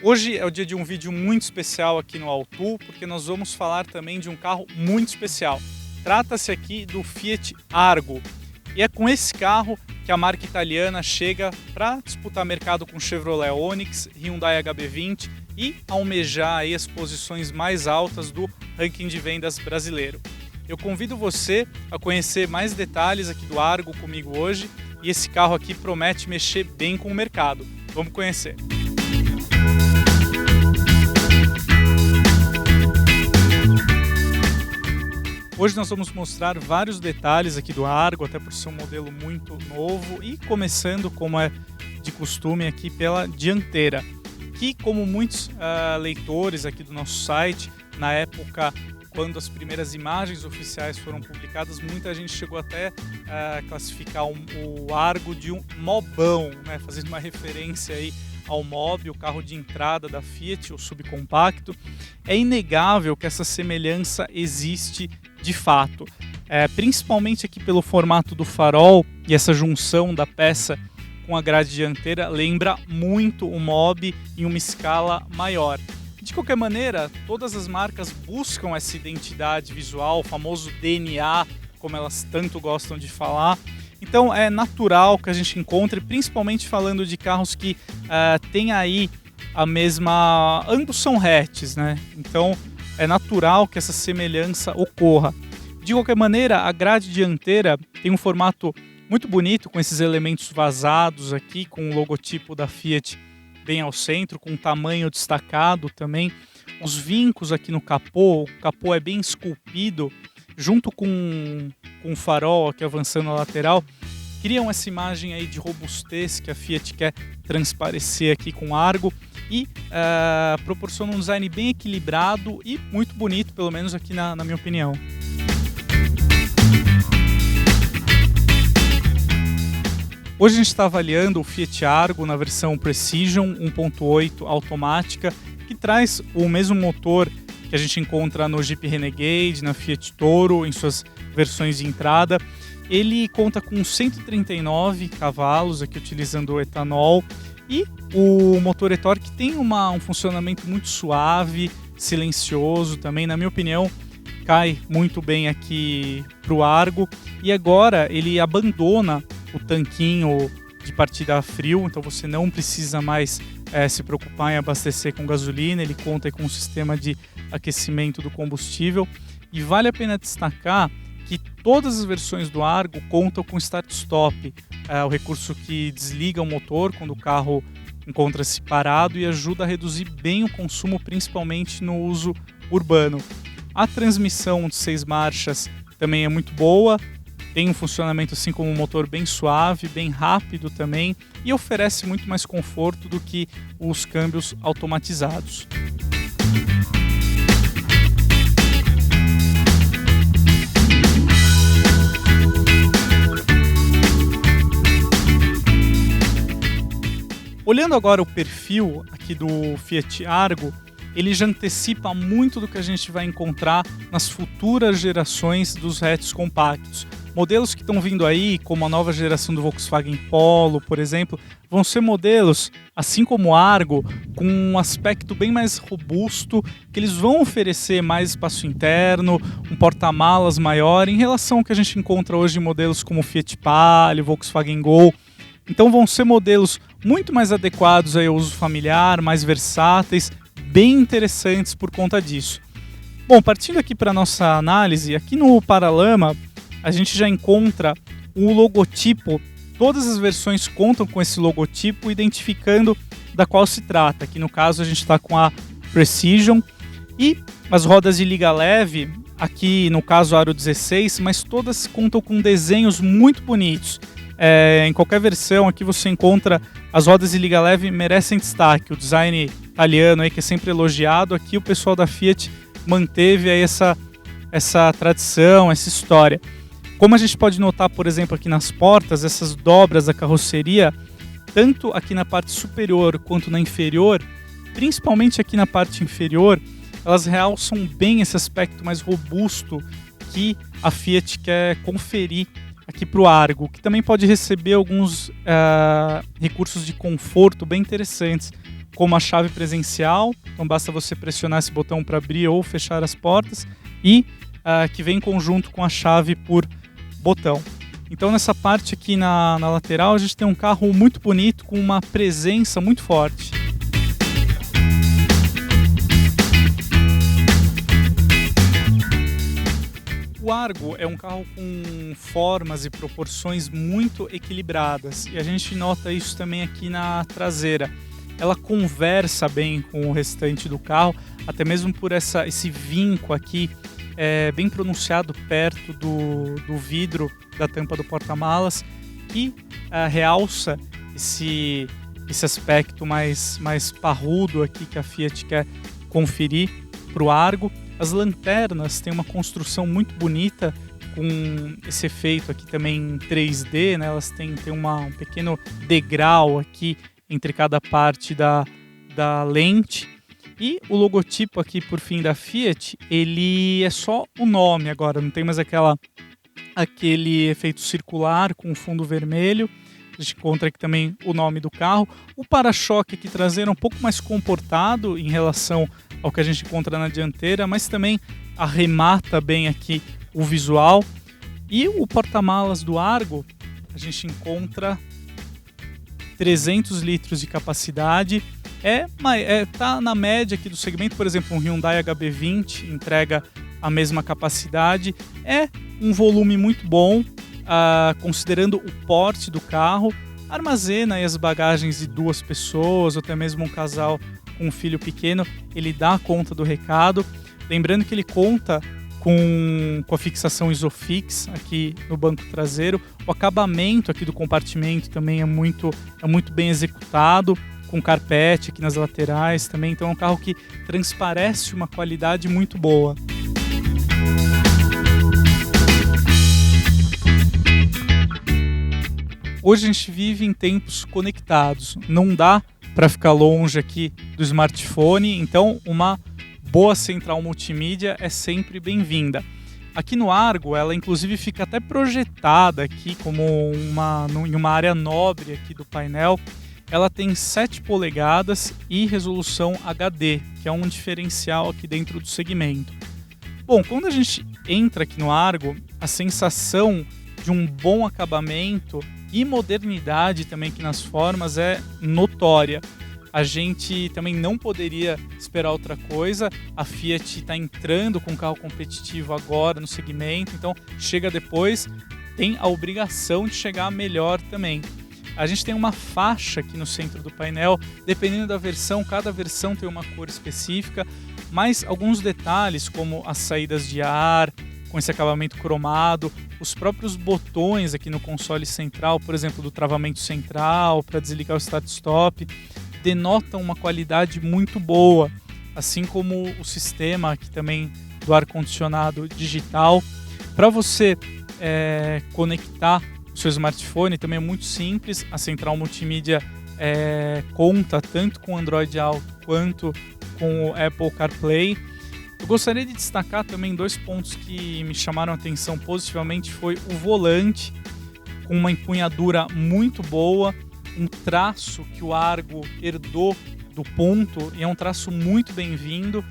Hoje é o dia de um vídeo muito especial aqui no Autu, porque nós vamos falar também de um carro muito especial. Trata-se aqui do Fiat Argo. E é com esse carro que a marca italiana chega para disputar mercado com Chevrolet Onix, Hyundai HB20 e almejar aí as posições mais altas do ranking de vendas brasileiro. Eu convido você a conhecer mais detalhes aqui do Argo comigo hoje, e esse carro aqui promete mexer bem com o mercado. Vamos conhecer. Hoje nós vamos mostrar vários detalhes aqui do Argo, até por ser um modelo muito novo, e começando, como é de costume, aqui pela dianteira, que, como muitos leitores aqui do nosso site, na época quando as primeiras imagens oficiais foram publicadas, muita gente chegou até a classificar o Argo de um mobão, né? Fazendo uma referência aí ao Mob, o carro de entrada da Fiat, o subcompacto. É inegável que essa semelhança existe de fato, principalmente aqui pelo formato do farol, e essa junção da peça com a grade dianteira lembra muito o Mob em uma escala maior. De qualquer maneira, todas as marcas buscam essa identidade visual, o famoso DNA, como elas tanto gostam de falar. Então é natural que a gente encontre, principalmente falando de carros que têm aí a mesma... Ambos são hatches, né? Então é natural que essa semelhança ocorra. De qualquer maneira, a grade dianteira tem um formato muito bonito, com esses elementos vazados aqui, com o logotipo da Fiat bem ao centro, com um tamanho destacado também. Os vincos aqui no capô, o capô é bem esculpido, junto com o farol aqui avançando na lateral, criam essa imagem aí de robustez que a Fiat quer transparecer aqui com o Argo, e proporciona um design bem equilibrado e muito bonito, pelo menos aqui na minha opinião. Hoje a gente está avaliando o Fiat Argo na versão Precision 1.8 automática, que traz o mesmo motor que a gente encontra no Jeep Renegade, na Fiat Toro, em suas versões de entrada. Ele conta com 139 cavalos, aqui utilizando o etanol, e o motor e-torque tem um funcionamento muito suave, silencioso também, na minha opinião. Cai muito bem aqui para o Argo, e agora ele abandona o tanquinho de partida a frio, então você não precisa mais se preocupar em abastecer com gasolina. Ele conta com um sistema de aquecimento do combustível, e vale a pena destacar que todas as versões do Argo contam com start-stop, o recurso que desliga o motor quando o carro encontra-se parado e ajuda a reduzir bem o consumo, principalmente no uso urbano. A transmissão de 6 marchas também é muito boa, tem um funcionamento assim como um motor bem suave, bem rápido também, e oferece muito mais conforto do que os câmbios automatizados. Olhando agora o perfil aqui do Fiat Argo, ele já antecipa muito do que a gente vai encontrar nas futuras gerações dos hatches compactos. Modelos que estão vindo aí, como a nova geração do Volkswagen Polo, por exemplo, vão ser modelos, assim como o Argo, com um aspecto bem mais robusto, que eles vão oferecer mais espaço interno, um porta-malas maior, em relação ao que a gente encontra hoje em modelos como o Fiat Palio, Volkswagen Gol. Então vão ser modelos muito mais adequados aí ao uso familiar, mais versáteis, bem interessantes por conta disso. Bom, partindo aqui para a nossa análise, aqui no Paralama a gente já encontra o logotipo. Todas as versões contam com esse logotipo, identificando da qual se trata. Aqui no caso a gente está com a Precision, e as rodas de liga leve, aqui no caso Aro 16, mas todas contam com desenhos muito bonitos. Em qualquer versão aqui você encontra as rodas de liga leve, merecem destaque. O design italiano aí, que é sempre elogiado, aqui o pessoal da Fiat manteve aí essa tradição, essa história. Como a gente pode notar, por exemplo, aqui nas portas, essas dobras da carroceria, tanto aqui na parte superior quanto na inferior, principalmente aqui na parte inferior, elas realçam bem esse aspecto mais robusto que a Fiat quer conferir aqui para o Argo, que também pode receber alguns recursos de conforto bem interessantes, como a chave presencial, então basta você pressionar esse botão para abrir ou fechar as portas, e que vem em conjunto com a chave por botão. Então nessa parte aqui na lateral a gente tem um carro muito bonito, com uma presença muito forte. O Argo é um carro com formas e proporções muito equilibradas, e a gente nota isso também aqui na traseira. Ela conversa bem com o restante do carro, até mesmo por esse vinco aqui bem pronunciado perto do vidro da tampa do porta-malas, que realça esse aspecto mais parrudo aqui que a Fiat quer conferir para o Argo. As lanternas têm uma construção muito bonita, com esse efeito aqui também em 3D, né? Elas têm um pequeno degrau aqui entre cada parte da lente. E o logotipo aqui, por fim, da Fiat, ele é só o nome agora, não tem mais aquele efeito circular com fundo vermelho. A gente encontra aqui também o nome do carro. O para-choque aqui traseiro é um pouco mais comportado em relação ao que a gente encontra na dianteira, mas também arremata bem aqui o visual. E o porta-malas do Argo, a gente encontra 300 litros de capacidade. Tá na média aqui do segmento. Por exemplo, um Hyundai HB20 entrega a mesma capacidade. É um volume muito bom, considerando o porte do carro. Armazena aí as bagagens de 2 pessoas, ou até mesmo um casal com um filho pequeno. Ele dá conta do recado. Lembrando que ele conta com a fixação Isofix aqui no banco traseiro. O acabamento aqui do compartimento também é muito bem executado, com carpete aqui nas laterais também. Então é um carro que transparece uma qualidade muito boa. Hoje a gente vive em tempos conectados, não dá para ficar longe aqui do smartphone, então uma boa central multimídia é sempre bem-vinda. Aqui no Argo, ela inclusive fica até projetada aqui como em uma área nobre aqui do painel. Ela tem 7 polegadas e resolução HD, que é um diferencial aqui dentro do segmento. Bom, quando a gente entra aqui no Argo, a sensação de um bom acabamento e modernidade também aqui nas formas é notória. A gente também não poderia esperar outra coisa. A Fiat está entrando com um carro competitivo agora no segmento, então chega depois, tem a obrigação de chegar melhor também. A gente tem uma faixa aqui no centro do painel, dependendo da versão, cada versão tem uma cor específica, mas alguns detalhes como as saídas de ar, com esse acabamento cromado, os próprios botões aqui no console central, por exemplo, do travamento central, para desligar o start-stop, denotam uma qualidade muito boa, assim como o sistema aqui também do ar-condicionado digital. Para você conectar o seu smartphone também é muito simples, a central multimídia conta tanto com Android Auto quanto com o Apple CarPlay. Eu gostaria de destacar também 2 pontos que me chamaram a atenção positivamente. Foi o volante, com uma empunhadura muito boa, um traço que o Argo herdou do Punto, e é um traço muito bem-vindo,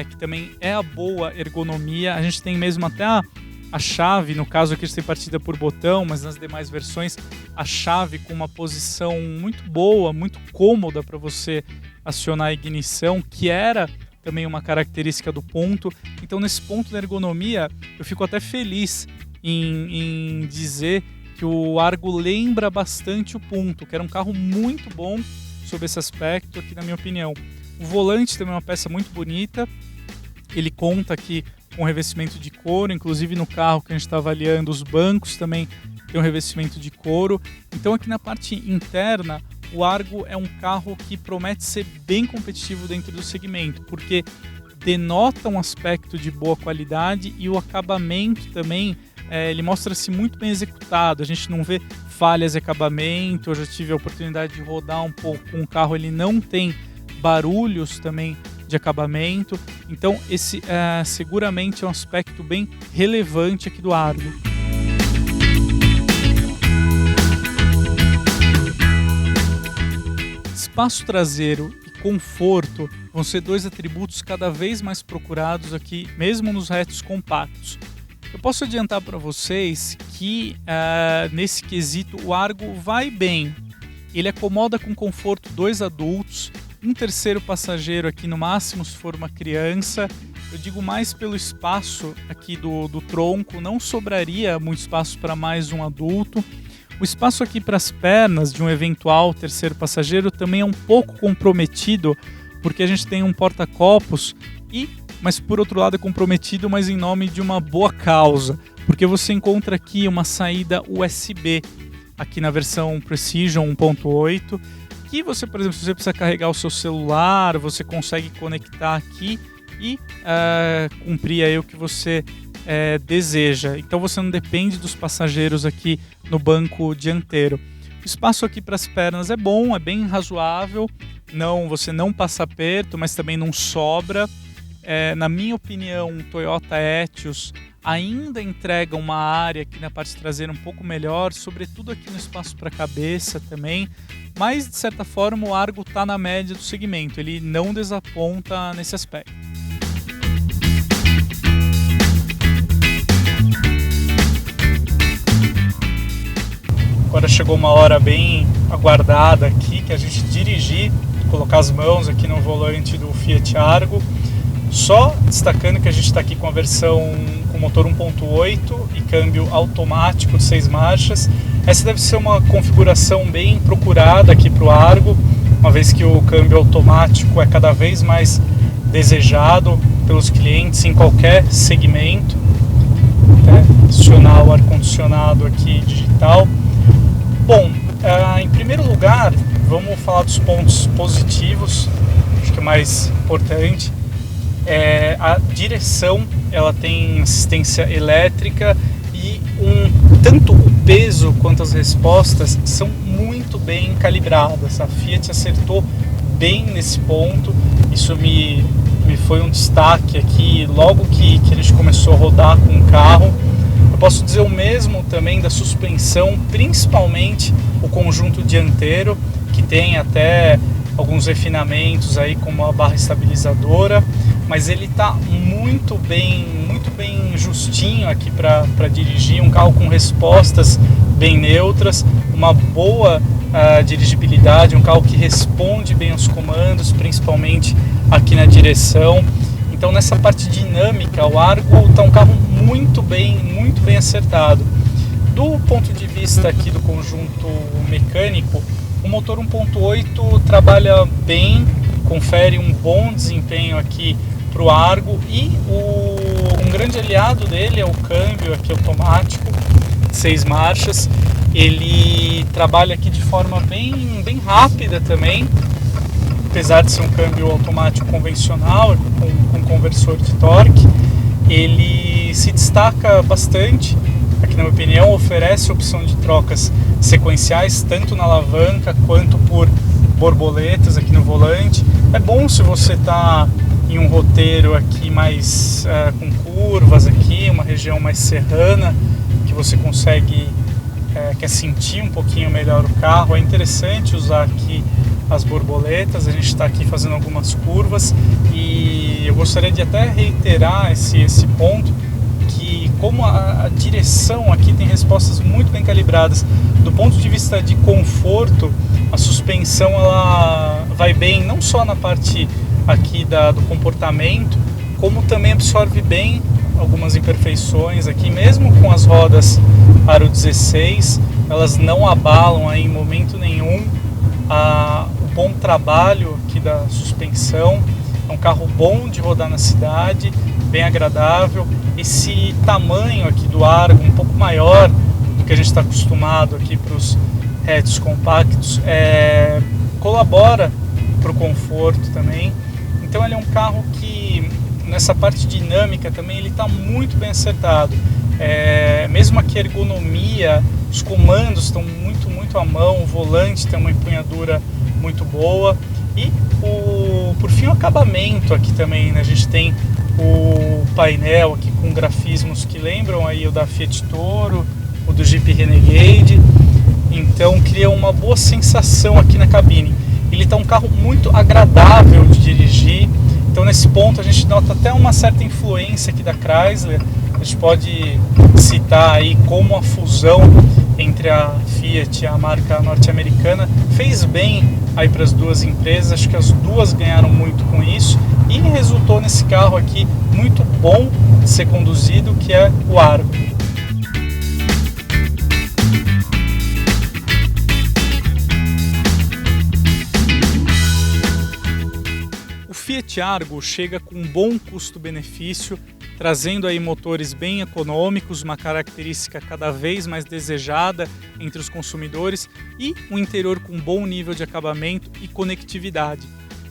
que também é a boa ergonomia. A gente tem mesmo até a chave, no caso aqui a gente tem partida por botão, mas nas demais versões a chave com uma posição muito boa, muito cômoda para você acionar a ignição, que era também uma característica do Punto. Então nesse ponto da ergonomia eu fico até feliz em dizer que o Argo lembra bastante o Punto, que era um carro muito bom sob esse aspecto aqui, na minha opinião. O volante também é uma peça muito bonita, ele conta aqui com revestimento de couro, inclusive no carro que a gente está avaliando, os bancos também tem um revestimento de couro. Então aqui na parte interna, o Argo é um carro que promete ser bem competitivo dentro do segmento, porque denota um aspecto de boa qualidade, e o acabamento também, ele mostra-se muito bem executado. A gente não vê falhas de acabamento. Eu já tive a oportunidade de rodar um pouco com o carro, ele não tem barulhos também de acabamento. Então esse seguramente é um aspecto bem relevante aqui do Argo. Espaço traseiro e conforto vão ser dois atributos cada vez mais procurados aqui, mesmo nos hatches compactos. Eu posso adiantar para vocês que nesse quesito o Argo vai bem. Ele acomoda com conforto 2 adultos, um terceiro passageiro aqui no máximo se for uma criança. Eu digo mais pelo espaço aqui do tronco, não sobraria muito espaço para mais um adulto. O espaço aqui para as pernas de um eventual terceiro passageiro também é um pouco comprometido, porque a gente tem um porta-copos, mas por outro lado é comprometido, mas em nome de uma boa causa, porque você encontra aqui uma saída USB, aqui na versão Precision 1.8, que você, por exemplo, se você precisa carregar o seu celular, você consegue conectar aqui e cumprir aí o que você deseja. Então você não depende dos passageiros aqui no banco dianteiro. O espaço aqui para as pernas é bom, é bem razoável, você não passa aperto, mas também não sobra. Na minha opinião, o Toyota Etios ainda entrega uma área aqui na parte traseira um pouco melhor, sobretudo aqui no espaço para a cabeça também, mas de certa forma o Argo está na média do segmento, ele não desaponta nesse aspecto. Agora chegou uma hora bem aguardada aqui, que a gente dirigir, colocar as mãos aqui no volante do Fiat Argo. Só destacando que a gente está aqui com a versão com motor 1.8 e câmbio automático de 6 marchas. Essa deve ser uma configuração bem procurada aqui para o Argo, uma vez que o câmbio automático é cada vez mais desejado pelos clientes em qualquer segmento. Adicionar o ar-condicionado aqui digital. Bom, em primeiro lugar, vamos falar dos pontos positivos, acho que é o mais importante. A direção, ela tem assistência elétrica e tanto o peso quanto as respostas são muito bem calibradas. A Fiat acertou bem nesse ponto, isso me foi um destaque aqui logo que a gente começou a rodar com o carro. Eu posso dizer o mesmo também da suspensão, principalmente o conjunto dianteiro, que tem até alguns refinamentos aí como a barra estabilizadora, mas ele está muito bem justinho aqui para dirigir, um carro com respostas bem neutras, uma boa dirigibilidade, um carro que responde bem aos comandos, principalmente aqui na direção. Então nessa parte dinâmica o Argo está um carro muito bem acertado. Do ponto de vista aqui do conjunto mecânico, o motor 1.8 trabalha bem, confere um bom desempenho aqui para o Argo e um grande aliado dele é o câmbio aqui automático, 6 marchas. Ele trabalha aqui de forma bem rápida também, apesar de ser um câmbio automático convencional com conversor de torque. Ele se destaca bastante, aqui na minha opinião, oferece opção de trocas sequenciais, tanto na alavanca quanto por borboletas aqui no volante. É bom se você está em um roteiro aqui mais com curvas aqui, uma região mais serrana, que você consegue quer sentir um pouquinho melhor o carro. É interessante usar aqui as borboletas, a gente está aqui fazendo algumas curvas e eu gostaria de até reiterar esse ponto, que como a direção aqui tem respostas muito bem calibradas, do ponto de vista de conforto, a suspensão ela vai bem não só na parte aqui do comportamento, como também absorve bem algumas imperfeições aqui, mesmo com as rodas Aro 16, elas não abalam aí em momento nenhum o bom trabalho aqui da suspensão. É um carro bom de rodar na cidade, bem agradável. Esse tamanho aqui do Argo, um pouco maior do que a gente está acostumado aqui para os hatches compactos, colabora para o conforto também. Então ele é um carro que nessa parte dinâmica também ele está muito bem acertado. Mesmo aqui a ergonomia, os comandos estão muito à mão, o volante tem uma empunhadura muito boa e por fim o acabamento aqui também, né? A gente tem o painel aqui com grafismos que lembram aí o da Fiat Toro, o do Jeep Renegade, então cria uma boa sensação aqui na cabine. Ele tá um carro muito agradável de dirigir. Então nesse ponto a gente nota até uma certa influência aqui da Chrysler. A gente pode citar aí como a fusão entre a Fiat e a marca norte-americana fez bem aí para as duas empresas. Acho que as duas ganharam muito com isso e resultou nesse carro aqui muito bom de ser conduzido, que é o Argo. O Fiat Argo chega com um bom custo-benefício, trazendo aí motores bem econômicos, uma característica cada vez mais desejada entre os consumidores, e um interior com bom nível de acabamento e conectividade.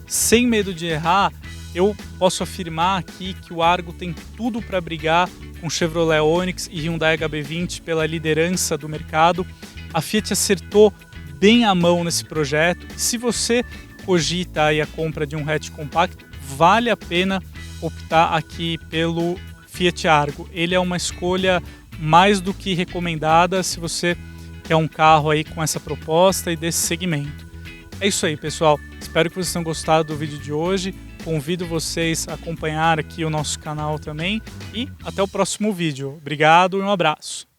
Sem medo de errar, eu posso afirmar aqui que o Argo tem tudo para brigar com Chevrolet Onix e Hyundai HB20 pela liderança do mercado. A Fiat acertou bem a mão nesse projeto. Se você cogita aí a compra de um hatch compacto, vale a pena optar aqui pelo Fiat Argo. Ele é uma escolha mais do que recomendada se você quer um carro aí com essa proposta e desse segmento. É isso aí, pessoal. Espero que vocês tenham gostado do vídeo de hoje. Convido vocês a acompanhar aqui o nosso canal também e até o próximo vídeo. Obrigado e um abraço.